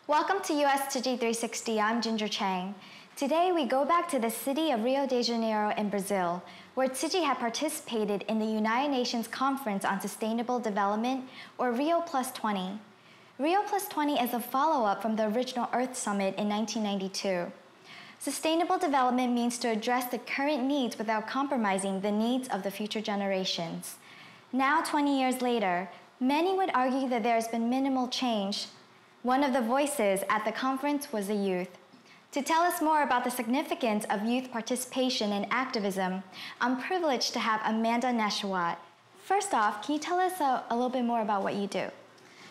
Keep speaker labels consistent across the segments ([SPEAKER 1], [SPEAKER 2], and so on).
[SPEAKER 1] Welcome to USTC360. I'm Ginger Chang. Today we go back to the city of Rio de Janeiro in Brazil, where Tsuji had participated in the United Nations Conference on Sustainable Development, or Rio+20. Rio+20 is a follow-up from the original Earth Summit in 1992. Sustainable development means to address the current needs without compromising the needs of the future generations. Now, 20 years later, many would argue that there has been minimal change. One of the voices at the conference was the youth. To tell us more about the significance of youth participation and activism, I'm privileged to have Amanda Neshawat. First off, can you tell us a little bit more about what you do?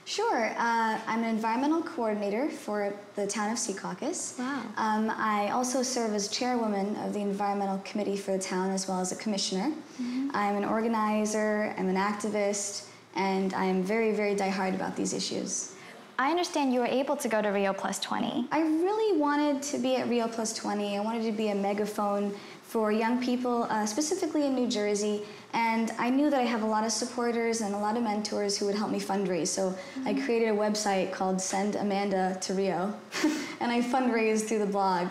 [SPEAKER 2] Sure. I'm an environmental coordinator for the town of Secaucus.
[SPEAKER 1] Wow.
[SPEAKER 2] I also serve as chairwoman of the environmental committee for the town as well as a commissioner. Mm-hmm. I'm an organizer, I'm an activist, and I am very, very diehard about these issues.
[SPEAKER 1] I understand you were able to go to Rio+20.
[SPEAKER 2] I really wanted to be at Rio+20. I wanted to be a megaphone for young people, specifically in New Jersey, and I knew that I have a lot of supporters and a lot of mentors who would help me fundraise, so I created a website called Send Amanda to Rio, and I fundraised through the blog.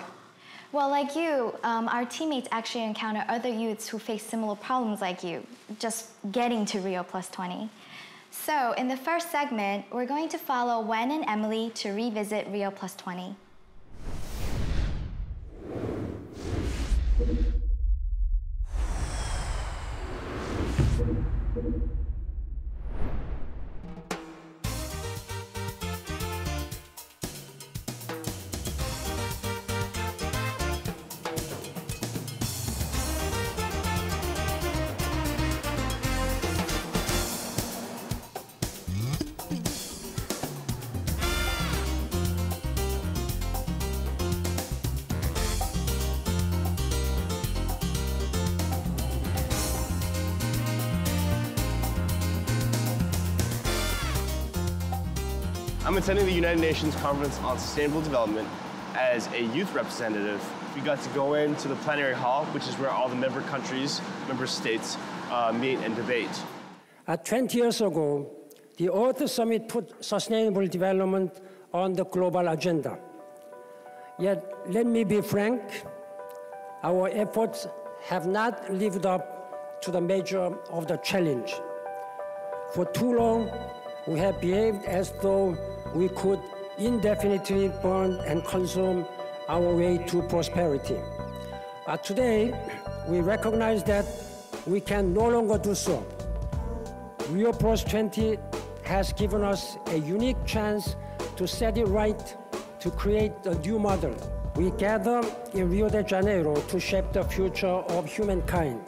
[SPEAKER 1] Well, like you, our teammates actually encounter other youths who face similar problems like you, just getting to Rio+20. So, in the first segment, we're going to follow Wen and Emily to revisit Rio+20.
[SPEAKER 3] I'm attending the United Nations Conference on Sustainable Development as a youth representative. We got to go into the plenary hall, which is where all the member countries, member states, meet and debate.
[SPEAKER 4] 20 years ago, the Earth Summit put sustainable development on the global agenda. Yet, let me be frank, our efforts have not lived up to the measure of the challenge. For too long, we have behaved as though we could indefinitely burn and consume our way to prosperity. Today, we recognize that we can no longer do so. Rio+20 has given us a unique chance to set it right, to create a new model. We gather in Rio de Janeiro to shape the future of humankind.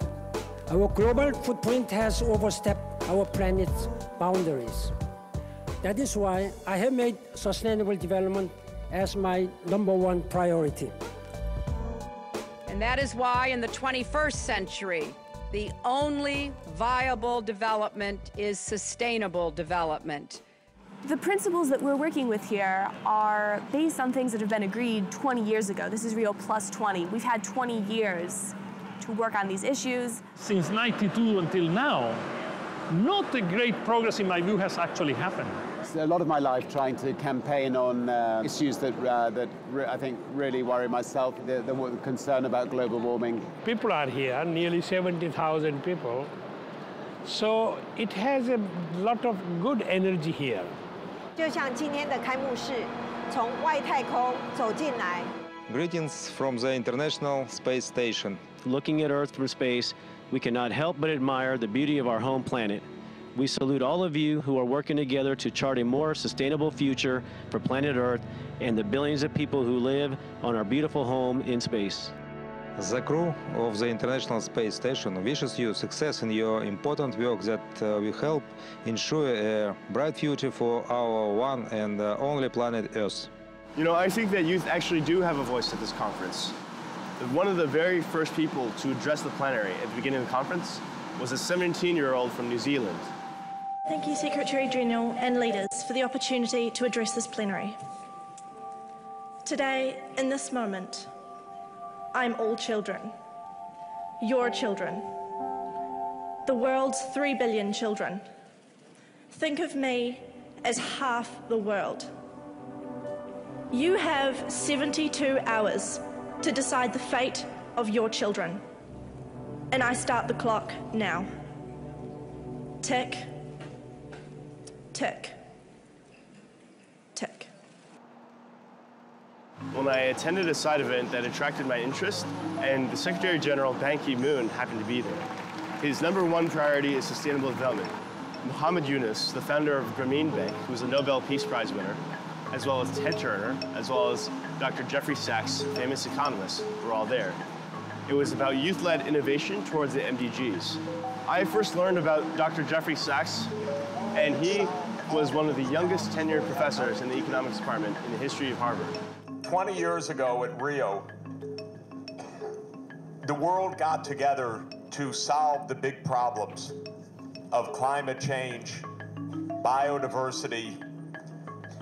[SPEAKER 4] Our global footprint has overstepped our planet's boundaries. That is why I have made sustainable development as my #1 priority.
[SPEAKER 5] And that is why in the 21st century, the only viable development is sustainable development.
[SPEAKER 6] The principles that we're working with here are based on things that have been agreed 20 years ago. This is Rio+20. We've had 20 years to work on these issues.
[SPEAKER 7] Since '92 until now, not a great progress, in my view, has actually happened.
[SPEAKER 8] A lot of my life trying to campaign on issues that I think really worry myself, the concern about global warming.
[SPEAKER 7] People are here, nearly 70,000 people, so it has a lot of good energy here.
[SPEAKER 9] 就像今天的开幕式，从外太空走进来。
[SPEAKER 10] Greetings from the International Space Station.
[SPEAKER 11] Looking at Earth from space, we cannot help but admire the beauty of our home planet. We salute all of you who are working together to chart a more sustainable future for planet Earth and the billions of people who live on our beautiful home in space.
[SPEAKER 10] The crew of the International Space Station wishes you success in your important work that will help ensure a bright future for our one and only planet Earth.
[SPEAKER 3] You know, I think that youth actually do have a voice at this conference. One of the very first people to address the plenary at the beginning of the conference was a 17-year-old from New Zealand.
[SPEAKER 12] Thank you, Secretary General and leaders, for the opportunity to address this plenary. Today, in this moment, I'm all children, your children, the world's 3 billion children. Think of me as half the world. You have 72 hours to decide the fate of your children. And I start the clock now. Tick, tick, tick.
[SPEAKER 3] When I attended a side event that attracted my interest, and the Secretary General Ban Ki-moon happened to be there. His #1 priority is sustainable development. Muhammad Yunus, the founder of Grameen Bank, who was a Nobel Peace Prize winner, as well as Ted Turner, as well as Dr. Jeffrey Sachs, famous economists, were all there. It was about youth-led innovation towards the MDGs. I first learned about Dr. Jeffrey Sachs, and he was one of the youngest tenured professors in the economics department in the history of Harvard.
[SPEAKER 13] 20 years ago at Rio, the world got together to solve the big problems of climate change, biodiversity,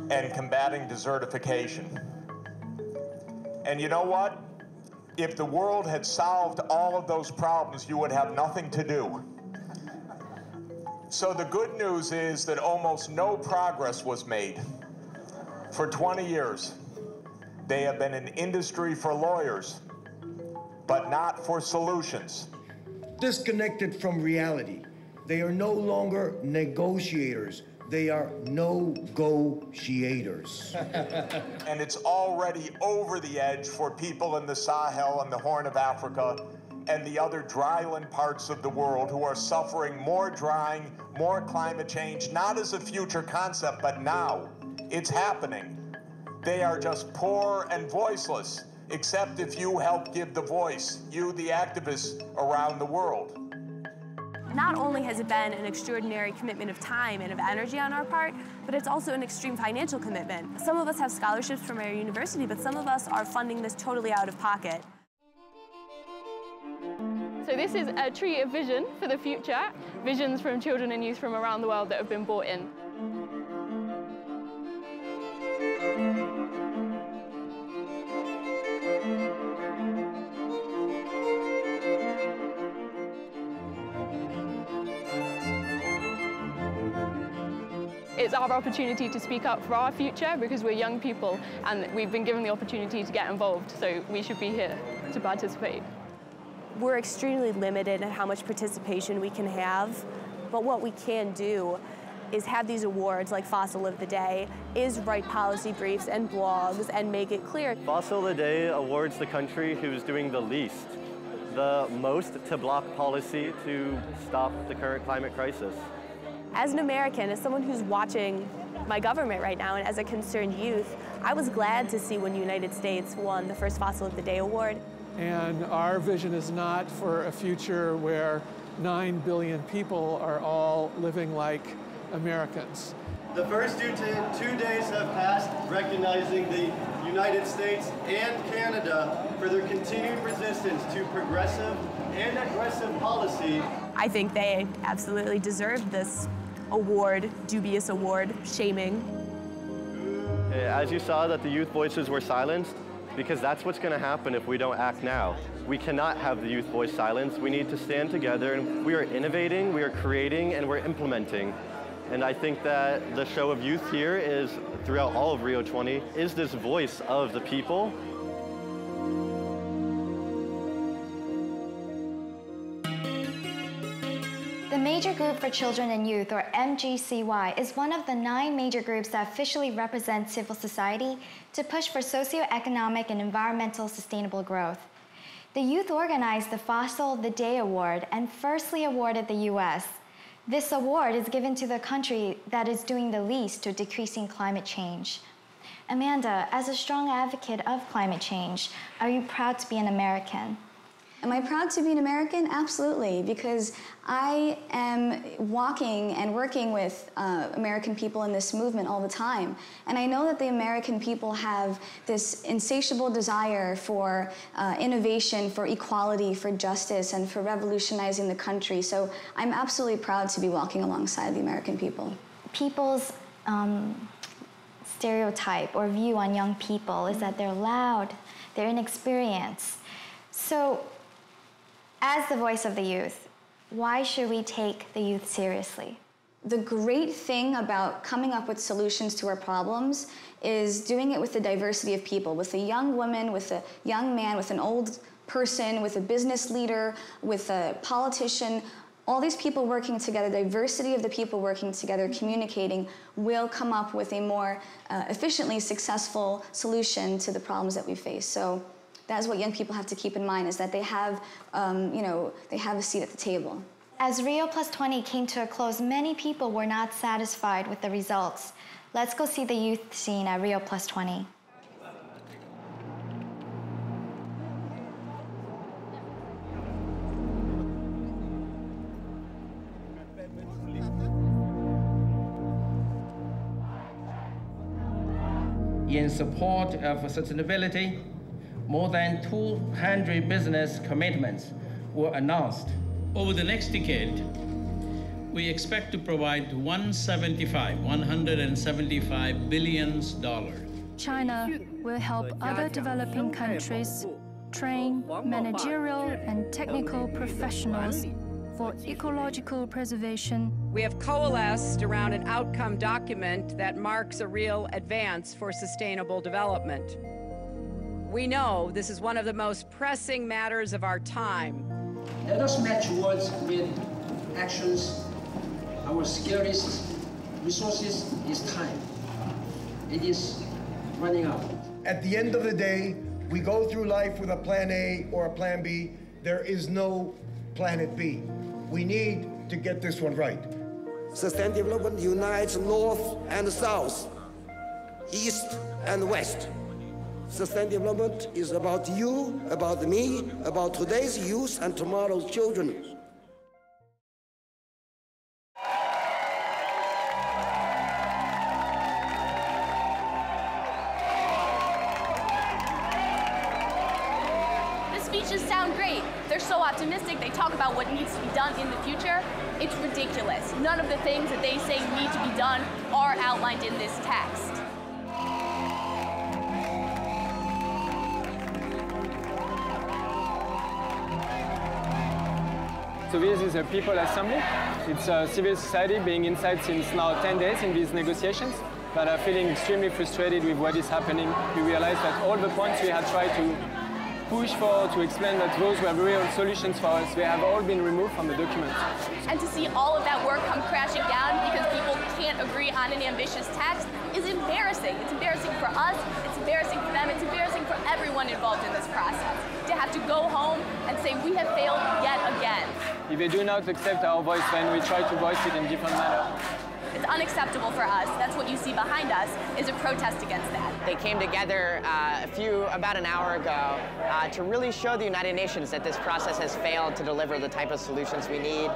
[SPEAKER 13] and combating desertification. And you know what? If the world had solved all of those problems, you would have nothing to do. So the good news is that almost no progress was made. For 20 years, they have been an industry for lawyers, but not for solutions.
[SPEAKER 14] Disconnected from reality. They are no longer negotiators. They are no-go-shiators.
[SPEAKER 13] And it's already over the edge for people in the Sahel and the Horn of Africa and the other dryland parts of the world who are suffering more drying, more climate change, not as a future concept, but now. It's happening. They are just poor and voiceless, except if you help give the voice, you, the activists around the world.
[SPEAKER 6] Not only has it been an extraordinary commitment of time and of energy on our part, but it's also an extreme financial commitment. Some of us have scholarships from our university, but some of us are funding this totally out of pocket.
[SPEAKER 15] So this is a tree of vision for the future, visions from children and youth from around the world that have been brought in. It's our opportunity to speak up for our future because we're young people and we've been given the opportunity to get involved, so we should be here to participate.
[SPEAKER 6] We're extremely limited in how much participation we can have, but what we can do is have these awards like Fossil of the Day, is write policy briefs and blogs and make it clear.
[SPEAKER 16] Fossil of the Day awards the country who's doing the least, the most to block policy to stop the current climate crisis.
[SPEAKER 6] As an American, as someone who's watching my government right now and as a concerned youth, I was glad to see when the United States won the first Fossil of the Day award.
[SPEAKER 17] And our vision is not for a future where 9 billion people are all living like Americans.
[SPEAKER 18] The first 2 days have passed recognizing the United States and Canada for their continued resistance to progressive and aggressive policy.
[SPEAKER 6] I think they absolutely deserve this award, dubious award, shaming.
[SPEAKER 16] As you saw that the youth voices were silenced, because that's what's going to happen if we don't act now. We cannot have the youth voice silenced. We need to stand together, and we are innovating, we are creating, and we're implementing. And I think that the show of youth here is, throughout all of Rio+20, is this voice of the people.
[SPEAKER 1] The Major Group for Children and Youth, or MGCY, is one of the 9 major groups that officially represent civil society to push for socioeconomic and environmental sustainable growth. The youth organized the Fossil of the Day Award and firstly awarded the U.S. This award is given to the country that is doing the least to decreasing climate change. Amanda, as a strong advocate of climate change, are you proud to be an American?
[SPEAKER 2] Am I proud to be an American? Absolutely, because I am walking and working with American people in this movement all the time. And I know that the American people have this insatiable desire for innovation, for equality, for justice, and for revolutionizing the country. So I'm absolutely proud to be walking alongside the American people.
[SPEAKER 1] People's stereotype or view on young people is that they're loud, they're inexperienced. So, as the voice of the youth, why should we take the youth seriously?
[SPEAKER 2] The great thing about coming up with solutions to our problems is doing it with the diversity of people, with a young woman, with a young man, with an old person, with a business leader, with a politician. All these people working together, diversity of the people working together, communicating, will come up with a more efficiently successful solution to the problems that we face. So that's what young people have to keep in mind, is that they have, they have a seat at the table.
[SPEAKER 1] As Rio+20 came to a close, many people were not satisfied with the results. Let's go see the youth scene at Rio+20.
[SPEAKER 19] In support of sustainability, more than 200 business commitments were announced.
[SPEAKER 20] Over the next decade, we expect to provide $175 billion.
[SPEAKER 21] China will help other developing countries train managerial and technical professionals for ecological preservation.
[SPEAKER 5] We have coalesced around an outcome document that marks a real advance for sustainable development. We know this is one of the most pressing matters of our time.
[SPEAKER 22] Let us match words with actions. Our scarcest resources is time. It is running out.
[SPEAKER 14] At the end of the day, we go through life with a plan A or a plan B. There is no planet B. We need to get this one right.
[SPEAKER 23] Sustainable development unites North and South, East and West. Sustainable development is about you, about me, about today's youth and tomorrow's children.
[SPEAKER 24] The speeches sound great. They're so optimistic. They talk about what needs to be done in the future. It's ridiculous. None of the things that they say need to be done are outlined in this text.
[SPEAKER 25] So this is a people assembly. It's a civil society being inside since now 10 days in these negotiations, but are feeling extremely frustrated with what is happening. We realize that all the points we had tried to push for, to explain that those were real solutions for us, they have all been removed from the document.
[SPEAKER 24] And to see all of that work come crashing down because people can't agree on an ambitious text is embarrassing. It's embarrassing for us, it's embarrassing for them, it's embarrassing for everyone involved in this process. To have to go home and say we have failed yet again.
[SPEAKER 25] If they do not accept our voice, then we try to voice it in different manner.
[SPEAKER 24] It's unacceptable for us. That's what you see behind us, is a protest against that.
[SPEAKER 26] They came together about an hour ago to really show the United Nations that this process has failed to deliver the type of solutions we need.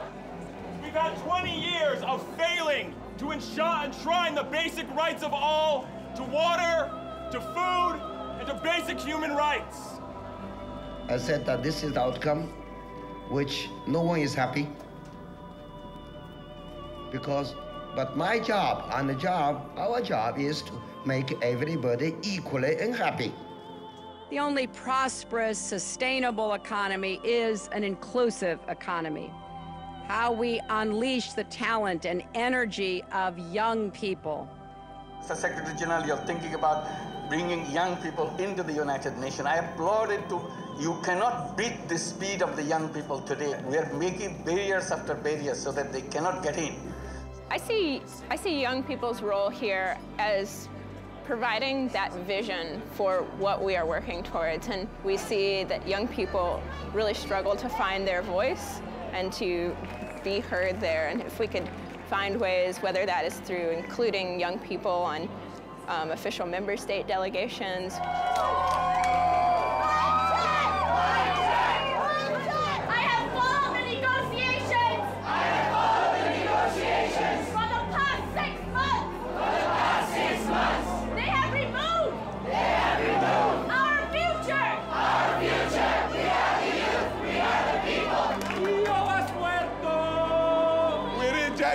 [SPEAKER 27] We've had 20 years of failing to enshrine the basic rights of all to water, to food, and to basic human rights.
[SPEAKER 23] I said that this is the outcome, which no one is happy, but my job and our job is to make everybody equally unhappy.
[SPEAKER 5] The only prosperous, sustainable economy is an inclusive economy. How we unleash the talent and energy of young people.
[SPEAKER 28] Mr. Secretary General, you're thinking about bringing young people into the United Nations. I applaud it too. You cannot beat the speed of the young people today. We are making barriers after barriers so that they cannot get in.
[SPEAKER 15] I see young people's role here as providing that vision for what we are working towards. And we see that young people really struggle to find their voice and to be heard there. And if we could find ways, whether that is through including young people on official member state delegations.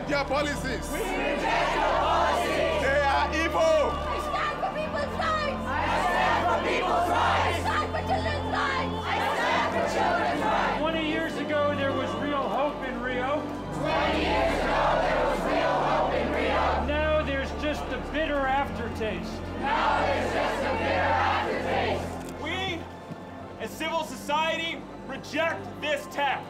[SPEAKER 27] Their policies. We reject your policies. They are evil.
[SPEAKER 24] I stand for people's rights.
[SPEAKER 27] I stand for people's rights.
[SPEAKER 24] I stand for children's rights.
[SPEAKER 27] I stand for children's rights.
[SPEAKER 7] 20 years ago, there was real hope in Rio.
[SPEAKER 27] 20 years ago, there was real hope. reject this text.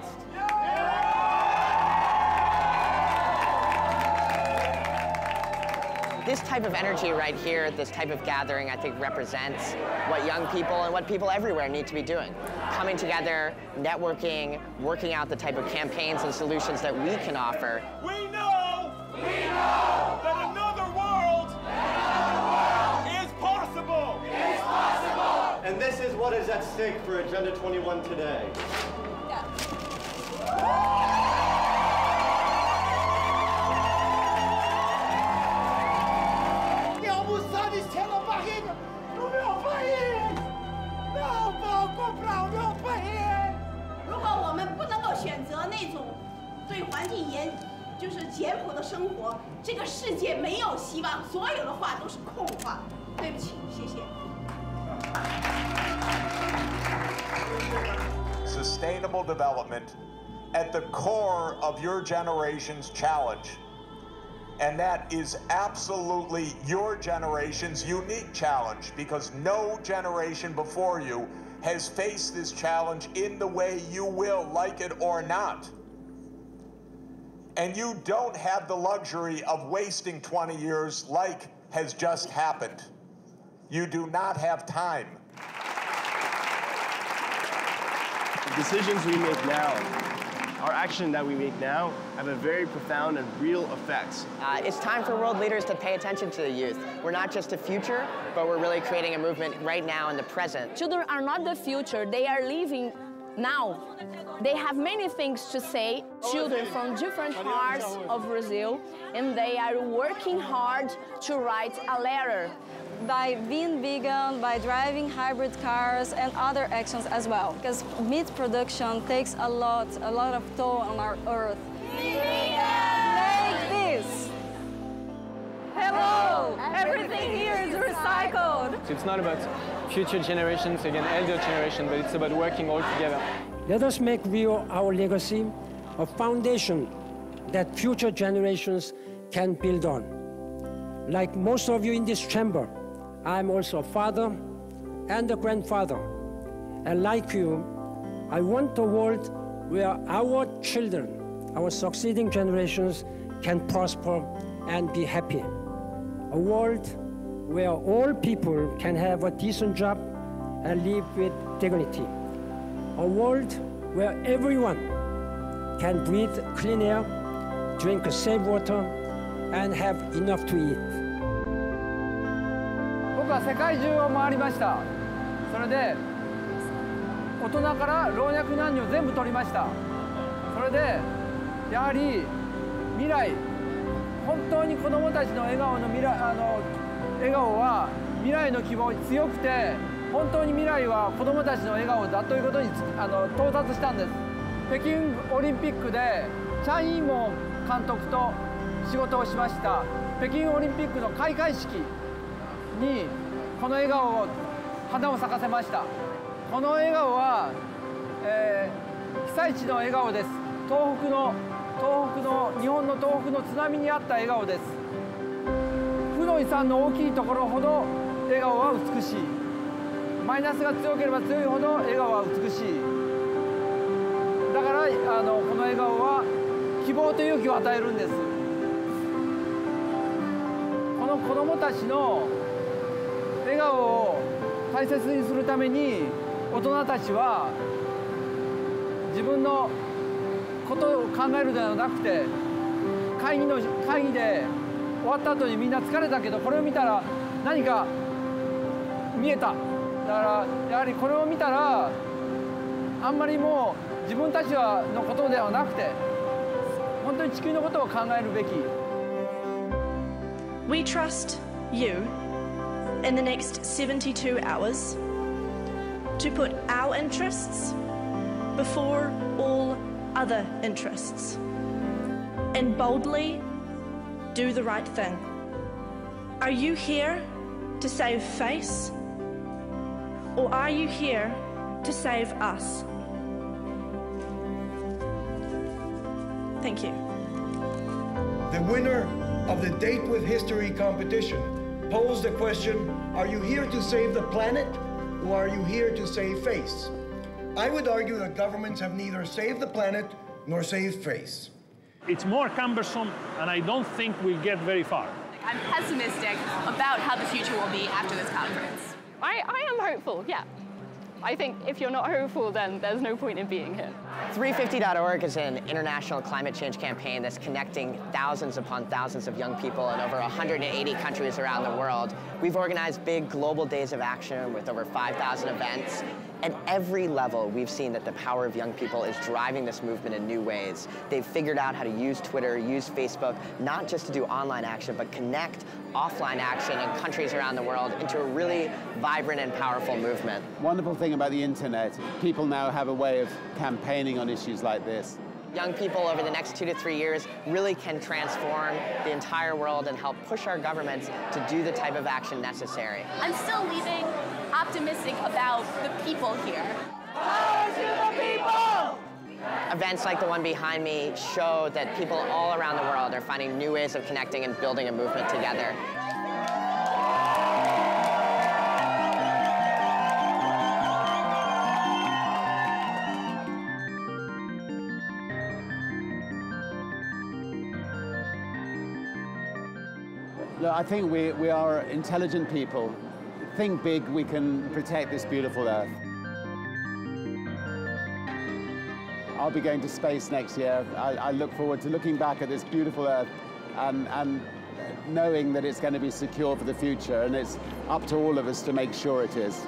[SPEAKER 26] This type of energy right here, this type of gathering, I think represents what young people and what people everywhere need to be doing. Coming together, networking, working out the type of campaigns and solutions that we can offer.
[SPEAKER 27] We know that another world is possible.
[SPEAKER 18] It's possible. And this is what is at stake for Agenda 21 today.
[SPEAKER 3] Sustainable development at the core of your generation's challenge. And that is absolutely your generation's unique challenge, because no generation before you has faced this challenge in the way you will, like it or not. And you don't have the luxury of wasting 20 years like has just happened. You do not have time.
[SPEAKER 4] The decisions we make now, our action that we make now, have a very profound and real effects.
[SPEAKER 26] It's time for world leaders to pay attention to the youth. We're not just the future, but we're really creating a movement right now in the present.
[SPEAKER 8] Children are not the future, they are living now. They have many things to say, children from different parts of Brazil, and they are working hard to write a letter.
[SPEAKER 9] By being vegan, by driving hybrid cars and other actions as well. Because meat production takes a lot of toll on our earth. Like this. Hello, everything here is recycled.
[SPEAKER 25] It's not about future generations, again, elder generation, but it's about working all together.
[SPEAKER 10] Let us make Rio our legacy, a foundation that future generations can build on. Like most of you in this chamber, I'm also a father and a grandfather. And like you, I want a world where our children, our succeeding generations, can prosper and be happy. A world where all people can have a decent job and live with dignity. A world where everyone can breathe clean air, drink safe water, and have enough to eat.
[SPEAKER 11] 僕は世界中を回りました。それで大人から老若男女全部取りました。それでやはり未来、本当に子どもたちの笑顔の笑顔は未来の希望強くて、本当に未来は子どもたちの笑顔だということに到達したんです。北京オリンピックでチャン・イーモン監督と仕事をしました。北京オリンピックの開会式にこの笑顔を花を咲かせました。この笑顔は、被災地の笑顔です。日本の東北の津波にあった笑顔です。負の遺産の大きいところほど笑顔は美しい。マイナスが強ければ強いほど笑顔は美しい。だからこの笑顔は希望と勇気を与えるんです。この子どもたちの笑顔を大切にするために大人たちは自分のことを考えるのではなくて、会議で終わった後にみんな疲れたけど、これを見たら何か見えた。だからやはりこれを見たらあんまりもう自分たちのことではなくて、本当に地球のことを考えるべき。
[SPEAKER 12] We trust you in the next 72 hours to put our interests before all other interests and boldly do the right thing. Are you here to save face, or are you here to save us? Thank you.
[SPEAKER 14] The winner of the Date with History competition posed the question, are you here to save the planet, or are you here to save face? I would argue that governments have neither saved the planet nor saved face.
[SPEAKER 7] It's more cumbersome, and I don't think we'll get very far.
[SPEAKER 24] I'm pessimistic about how the future will be after this conference.
[SPEAKER 1] I am hopeful, yeah. I think if you're not hopeful, then there's no point in being here.
[SPEAKER 26] 350.org is an international climate change campaign that's connecting thousands upon thousands of young people in over 180 countries around the world. We've organized big global days of action with over 5,000 events. At every level, we've seen that the power of young people is driving this movement in new ways. They've figured out how to use Twitter, use Facebook, not just to do online action, but connect offline action in countries around the world into a really vibrant and powerful movement.
[SPEAKER 2] Wonderful thing about the internet, people now have a way of campaigning on issues like this.
[SPEAKER 26] Young people over the next 2 to 3 years really can transform the entire world and help push our governments to do the type of action necessary.
[SPEAKER 24] I'm still leaving optimistic about the people here.
[SPEAKER 26] Power to the people! Events like the one behind me show that people all around the world are finding new ways of connecting and building a movement together.
[SPEAKER 2] Look, I think we are intelligent people. Think big, we can protect this beautiful Earth. I'll be going to space next year. I look forward to looking back at this beautiful Earth and knowing that it's going to be secure for the future, and it's up to all of us to make sure it is.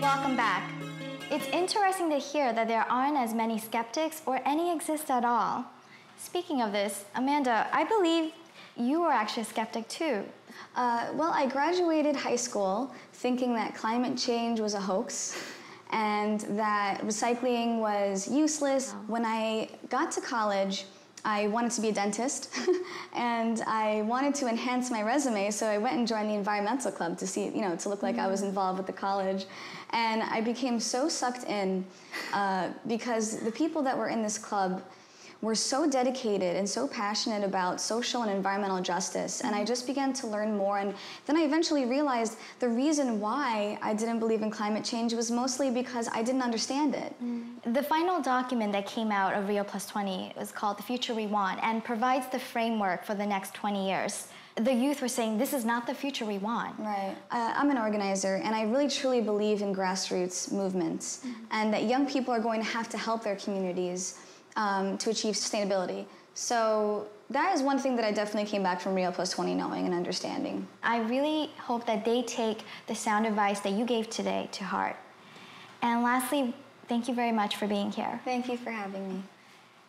[SPEAKER 21] Welcome back. It's interesting to hear that there aren't as many skeptics or any exist at all. Speaking of this, Amanda, I believe you were actually a skeptic too.
[SPEAKER 6] Well, I graduated high school thinking that climate change was a hoax and that recycling was useless. When I got to college, I wanted to be a dentist and I wanted to enhance my resume, so I went and joined the environmental club to see, to look like I was involved with the college. And I became so sucked in because the people that were in this club were so dedicated and so passionate about social and environmental justice, and I just began to learn more, and then I eventually realized the reason why I didn't believe in climate change was mostly because I didn't understand it.
[SPEAKER 21] The final document that came out of Rio+20 was called The Future We Want and provides the framework for the next 20 years. The youth were saying, this is not the future we want.
[SPEAKER 6] Right. I'm an organizer, and I really truly believe in grassroots movements, and that young people are going to have to help their communities to achieve sustainability. So that is one thing that I definitely came back from Rio+20 knowing and understanding.
[SPEAKER 21] I really hope that they take the sound advice that you gave today to heart. And lastly, thank you very much for being here.
[SPEAKER 6] Thank you for having me.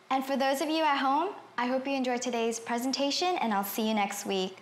[SPEAKER 21] And for those of you at home, I hope you enjoyed today's presentation, and I'll see you next week.